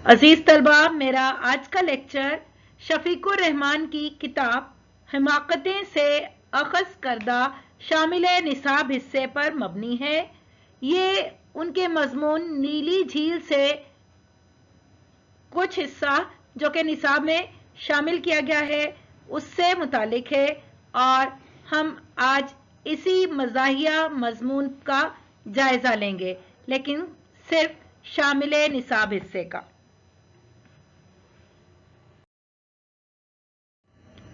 अजीज तलबा, मेरा आज का लेक्चर शफीकुर रहमान की किताब हिमाकतें से अखज़ करदा शामिल निसाब हिस्से पर मबनी है। ये उनके मजमून नीली झील से कुछ हिस्सा जो कि निसाब में शामिल किया गया है उससे मुतालिक है, और हम आज इसी मज़ाहिया मजमून का जायज़ा लेंगे, लेकिन सिर्फ शामिल निसाब हिस्से का।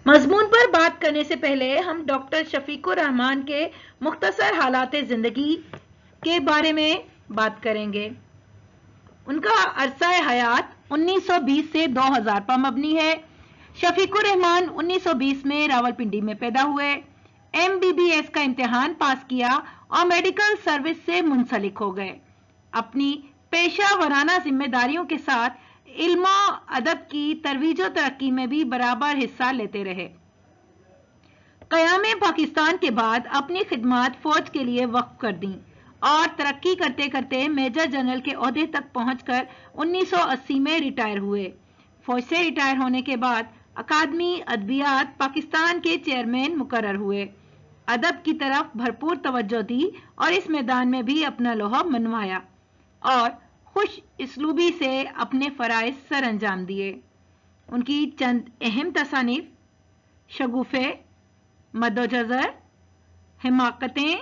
मजमून पर बात करने से पहले हम डॉक्टर शफीकुर रहमान के मुख्तसर हालात ज़िंदगी के बारे में बात करेंगे। उनका अरसा हयात 1920 से 2000 पर मबनी है। शफीकुर रहमान 1920 में रावलपिंडी में पैदा हुए। MBBS का इम्तिहान पास किया और मेडिकल सर्विस से मुंसलिक हो गए। अपनी पेशा वराना जिम्मेदारियों के साथ इल्म अदब की तरवीज तरक्की में भी बराबर हिस्सा लेते रहे। क़याम पाकिस्तान के बाद अपनी खिदमत फौज के लिए वक्फ कर दी और तरक्की करते करते मेजर जनरल के ओहदे तक पहुंचकर 1980 में रिटायर हुए। फौज से रिटायर होने के बाद अकादमी अदबियात पाकिस्तान के चेयरमैन मुकर्रर हुए। अदब की तरफ भरपूर तवज्जो दी और इस मैदान में भी अपना लोहा मनवाया और खुश इसलूबी से अपने फ़राइज़ सर अंजाम दिए। उनकी चंद अहम तसानीफ शगुफ़े, मदोजज़र, हिमाकतें,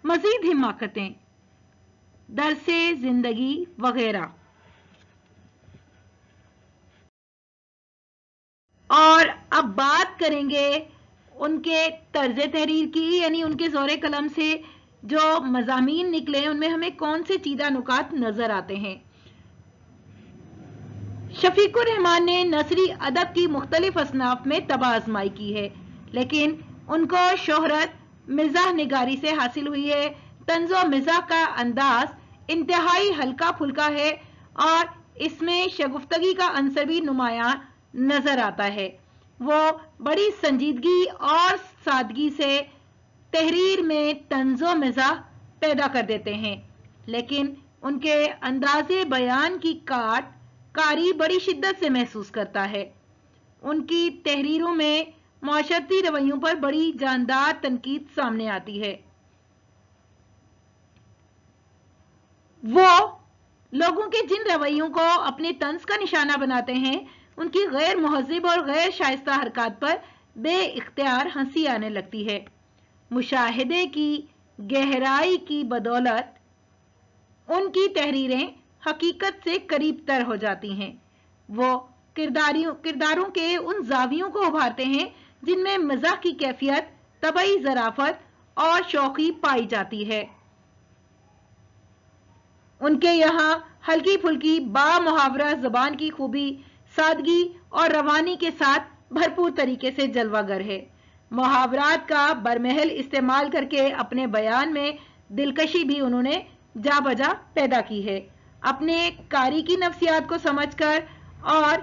मज़ीद हिमाकतें, दरसे ज़िंदगी वगैरह। और अब बात करेंगे उनके तर्ज तहरीर की, यानी उनके ज़ोरे कलम से जो मज़ामीन निकले उनमें हमें कौन से चीदा नुकात नजर आते हैं। शफीकुर रहमान ने नसरी अदब की मुख्तलिफ असनाफ में तबाह आजमाई की है, लेकिन उनको शोहरत मिजाह निगारी से हासिल हुई है। तंज़ो मिजाह का अंदाज इंतहाई हल्का फुल्का है और इसमें शगुफ्तगी का अंसर भी नुमायां नजर आता है। वो बड़ी संजीदगी और सादगी से तहरीर में तंज़ो मिजाह पैदा कर देते हैं, लेकिन उनके अंदाज़े बयान की कारी बड़ी शिद्दत से महसूस करता है। उनकी तहरीरों में माशरती रवैयों पर बड़ी जानदार तनकीद सामने आती है। वो लोगों के जिन रवैयों को अपने तंज का निशाना बनाते हैं उनकी गैर मुहज़्ज़िब और गैर शाइस्ता हरकत पर बे इख्तियार हंसी आने लगती है। मुशाहिदे की गहराई की बदौलत उनकी तहरीरें हकीकत से करीब तर हो जाती हैं। वो किरदारों के उन जावियों को उभारते हैं जिनमें मज़ाह की कैफियत, तबई ज़राफ़त और शौक़ी पाई जाती है। उनके यहाँ हल्की फुल्की बामुहावरा ज़बान की खूबी, सादगी और रवानी के साथ भरपूर तरीके से जलवागर है। मुहावरात का बरमहल इस्तेमाल करके अपने बयान में दिलकशी भी उन्होंने जा बजा पैदा की है। अपने कारी की नफ्सियात को समझकर और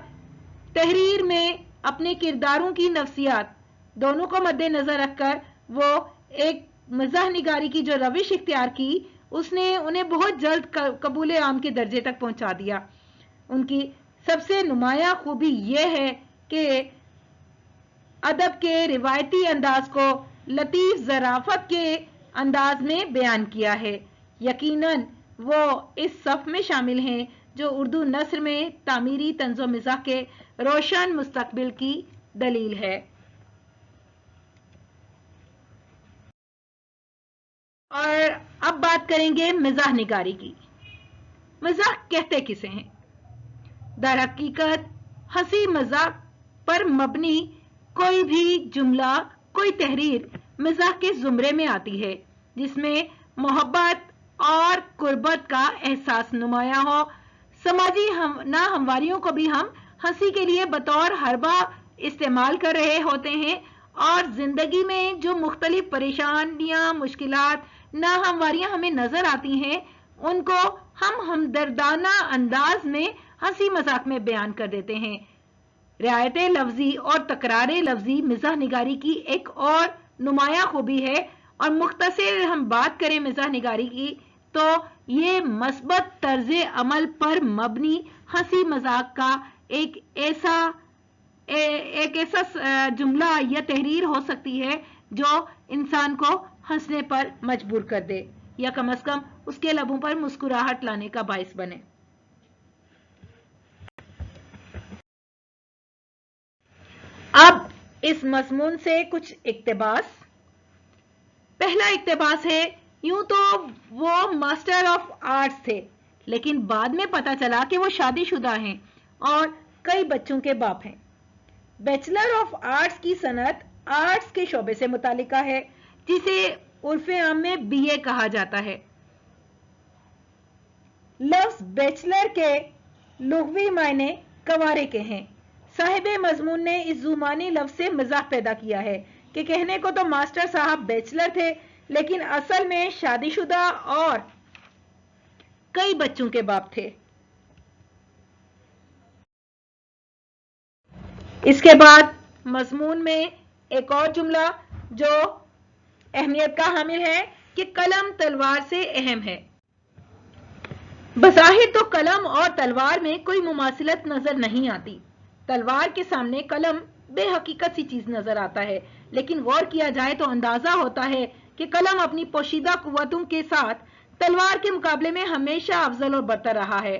तहरीर में अपने किरदारों की नफ्सियात दोनों को मद्देनजर रखकर वो एक मज़ाह निगारी की जो रविश इख्तियार की उसने उन्हें बहुत जल्द कबूल आम के दर्जे तक पहुंचा दिया। उनकी सबसे नुमाया खूबी यह है कि अदब के रिवायती अंदाज को लतीफ़ ज़राफ़त के अंदाज में बयान किया है। यकीनन वो इस सफ़ में शामिल हैं जो उर्दू नस्र में तामीरी तंज़ो मिज़ाह के रोशन मुस्तकबिल की दलील है। और अब बात करेंगे मिज़ाह निगारी की। मज़ाह कहते किसे हैं? दर हकीकत हंसी मजाक पर मबनी कोई भी जुमला, कोई तहरीर मिज़ाह के जुमरे में आती है जिसमें मोहब्बत और कुर्बत का एहसास नुमाया हो। समाजी नाहमवारियों को भी हम हंसी के लिए बतौर हरबा इस्तेमाल कर रहे होते हैं और जिंदगी में जो मुख्तलिफ परेशानियां, मुश्किलात, नाहमवारियां हमें नजर आती हैं उनको हम हमदर्दाना अंदाज में हंसी मजाक में बयान कर देते हैं। रियायत लफ्जी और तकरार लफ्जी मिज़ाह निगारी की एक और नुमाया खूबी है। और मुख्तसर हम बात करें मिज़ाह निगारी की तो ये मस्बत तर्ज अमल पर मबनी हंसी मजाक का एक ऐसा जुमला या तहरीर हो सकती है जो इंसान को हंसने पर मजबूर कर दे या कम से कम उसके लबों पर मुस्कुराहट लाने का बाइस बने। अब इस मजमून से कुछ इक्तिबास। पहला इक्तिबास है, यूं तो वो मास्टर ऑफ आर्ट्स थे, लेकिन बाद में पता चला कि वो शादीशुदा हैं और कई बच्चों के बाप हैं। बैचलर ऑफ आर्ट्स की सनत आर्ट्स के शोबे से मुतालिका है, जिसे उर्फे आम में बीए कहा जाता है। लफ्ज बैचलर के लुग़वी मायने कवारे के हैं। साहिबे मजमून ने इस जुमानी लफ्ज से मजाक पैदा किया है कि कहने को तो मास्टर साहब बैचलर थे, लेकिन असल में शादीशुदा और कई बच्चों के बाप थे। इसके बाद मजमून में एक और जुमला जो अहमियत का हामिल है कि कलम तलवार से अहम है। बज़ाहिर तो कलम और तलवार में कोई मुमासिलत नजर नहीं आती। तलवार के सामने कलम बेहकीकत सी चीज नजर आता है, लेकिन गौर किया जाए तो अंदाजा होता है कि कलम अपनी पोशीदा कुव्वतों के साथ तलवार के मुकाबले में हमेशा अफजल और बरतर रहा है।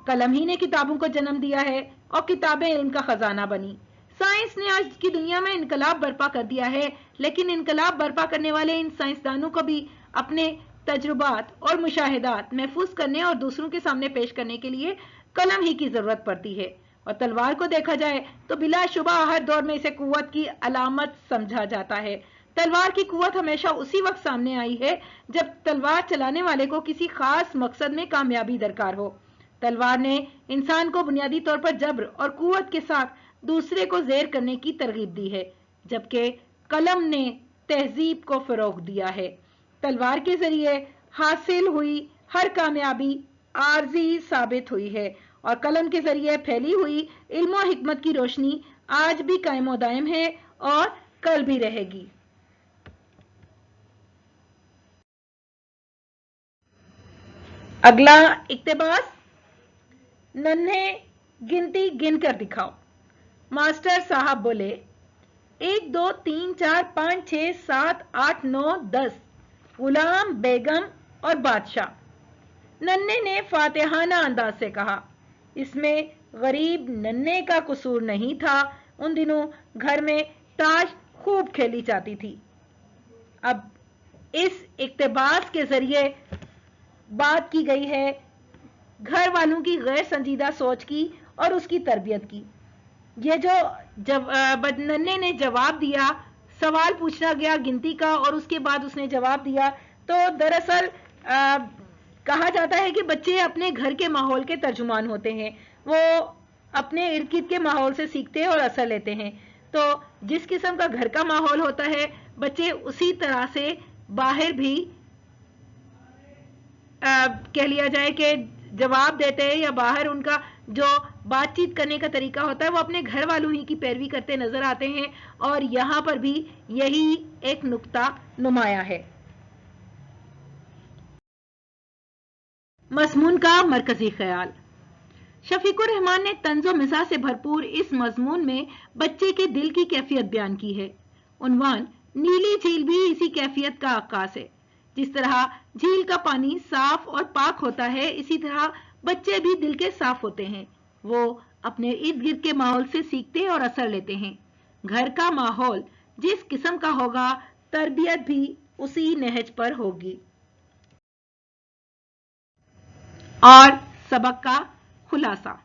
कलम ही ने किताबों को जन्म दिया है और किताबें इल्म का खजाना बनी। साइंस ने आज की दुनिया में इनकलाब बर्पा कर दिया है, लेकिन इनकलाब बर्पा करने वाले इन साइंसदानों को भी अपने तजुर्बात और मुशाहिदात महफूज करने और दूसरों के सामने पेश करने के लिए कलम ही की जरूरत पड़ती है। और तलवार को देखा जाए तो बिलाशुबा हर दौर में इसे कुव्वत की अलामत समझा जाता है। तलवार की कुव्वत हमेशा उसी वक्त सामने आई है जब तलवार चलाने वाले को किसी खास मकसद में कामयाबी दरकार हो। तलवार ने इंसान को बुनियादी तौर पर जब्र और कुव्वत के साथ दूसरे को ज़ेर करने की तरगीब दी है, जबकि कलम ने तहजीब को फरोग दिया है। तलवार के जरिए हासिल हुई हर कामयाबी आर्जी साबित हुई है और कलम के जरिए फैली हुई इल्म और हिकमत की रोशनी आज भी कायम दायम है और कल भी रहेगी। अगला इक्तिबास, नन्हे गिनती गिन कर दिखाओ। मास्टर साहब बोले, 1 2 3 4 5 6 7 8 9 10 गुलाम, बेगम और बादशाह। नन्हे ने फातिहाना अंदाज से कहा। इसमें गरीब नन्हे का कसूर नहीं था। उन दिनों घर में ताश खूब खेली जाती थी। अब इस इक्तिबास के जरिए बात की गई है घर वालों की गैर संजीदा सोच की और उसकी तरबियत की। ये जो नन्हे ने जवाब दिया, सवाल पूछा गया गिनती का और उसके बाद उसने जवाब दिया, तो दरअसल कहा जाता है कि बच्चे अपने घर के माहौल के तर्जुमान होते हैं। वो अपने इर्द गिर्द के माहौल से सीखते हैं और असर लेते हैं। तो जिस किस्म का घर का माहौल होता है, बच्चे उसी तरह से बाहर भी कह लिया जाए कि जवाब देते हैं या बाहर उनका जो बातचीत करने का तरीका होता है वो अपने घर वालों ही की पैरवी करते नजर आते हैं। और यहां पर भी यही एक नुक्ता नुमाया है। मज़मून का मरकजी ख्याल। शफीकुर रहमान ने तंज़ो मिज़ाज से भरपूर इस मज़मून में बच्चे के दिल की कैफियत बयान की है। उन्वान नीली झील भी इसी कैफियत का आकाश है। जिस तरह झील का पानी साफ और पाक होता है, इसी तरह बच्चे भी दिल के साफ होते हैं। वो अपने इर्द गिर्द के माहौल से सीखते और असर लेते हैं। घर का माहौल जिस किस्म का होगा, तरबियत भी उसी नहज पर होगी। और सबक का खुलासा।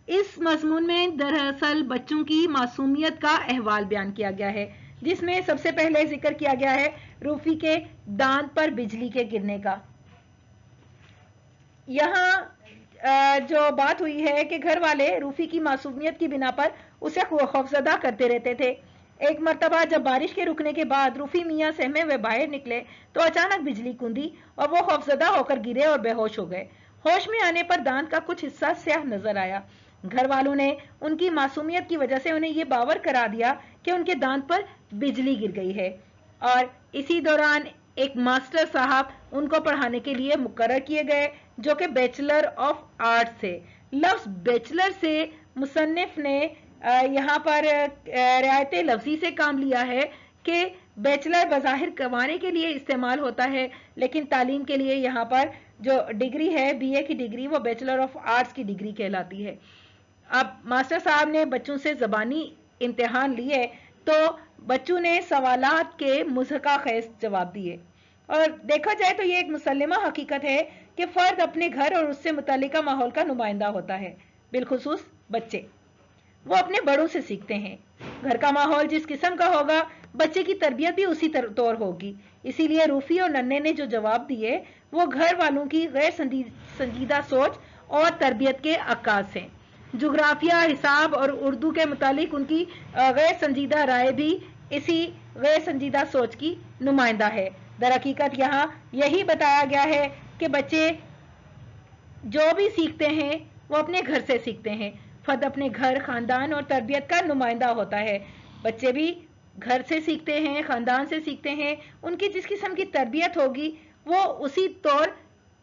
इस मज़मून में दरअसल बच्चों की मासूमियत का अहवाल बयान किया गया है, जिसमें सबसे पहले जिक्र किया गया है रूफी के दांत पर बिजली के गिरने का। यहाँ जो बात हुई है कि घर वाले रूफी की मासूमियत की बिना पर उसे खौफजदा करते रहते थे। एक मर्तबा जब बारिश के रुकने के बाद रूफी मियाँ सहमे हुए बाहर निकले तो अचानक बिजली कूदी और वो खौफजदा होकर गिरे और बेहोश हो गए। होश में आने पर दांत का कुछ हिस्सा स्याह नजर आया। घर वालों ने उनकी मासूमियत की वजह से उन्हें यह बावर करा दिया कि उनके दांत पर बिजली गिर गई है। और इसी दौरान एक मास्टर साहब उनको पढ़ाने के लिए मुकर्रर किए गए, जो कि बैचलर ऑफ आर्ट्स थे। لفظ بیچلر سے مصنف نے یہاں پر رعایت لفظی سے کام لیا ہے کہ بیچلر بظاہر کمانے کے لیے استعمال ہوتا ہے، لیکن تعلیم کے لیے یہاں پر جو ڈگری ہے بی اے کی ڈگری وہ بیچلر آف آرٹس کی ڈگری کہلاتی ہے۔ اب ماسٹر صاحب نے بچوں سے زبانی امتحان لیے تو بچوں نے سوالات کے مضحکہ خیز جواب دیے، اور دیکھا جائے تو یہ ایک مسلمہ حقیقت ہے کہ فرد اپنے گھر اور اس سے متعلقہ ماحول کا نمائندہ ہوتا ہے، بالخصوص بچے۔ وہ اپنے بڑوں سے سیکھتے ہیں۔ گھر کا ماحول جس قسم کا ہوگا بچے کی تربیت بھی اسی طور ہوگی۔ اسی لیے روفی اور ننے نے جو جواب دیے وہ گھر والوں کی غیر سنجیدہ سوچ اور تربیت کے عکاس ہیں۔ جغرافیہ، حساب اور اردو کے متعلق ان کی غیر سنجیدہ رائے بھی اسی غیر سنجیدہ سوچ کی نمائندہ ہے۔ در حقیقت یہاں یہی بتایا گیا ہے کہ بچے جو بھی سیکھتے ہیں وہ اپنے گھر سے سیکھتے ہیں۔ فرد اپنے گھر، خاندان اور تربیت کا نمائندہ ہوتا ہے۔ بچے بھی گھر سے سیکھتے ہیں، خاندان سے سیکھتے ہیں۔ ان کی جس قسم کی تربیت ہوگی وہ اسی طور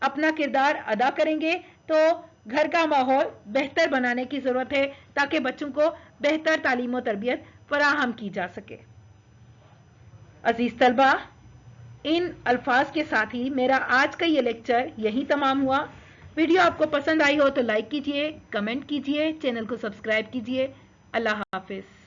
اپنا کردار ادا کریں گے۔ تو گھر کا ماحول بہتر بنانے کی ضرورت ہے تاکہ بچوں کو بہتر تعلیم و تربیت فراہم کی جا سکے۔ عزیز طلبہ، ان الفاظ کے ساتھ ہی میرا آج کا یہ لیکچر یہی تمام ہوا۔ ویڈیو آپ کو پسند آئی ہو تو لائک کیجئے، کمنٹ کیجئے، چینل کو سبسکرائب کیجئے۔ اللہ حافظ۔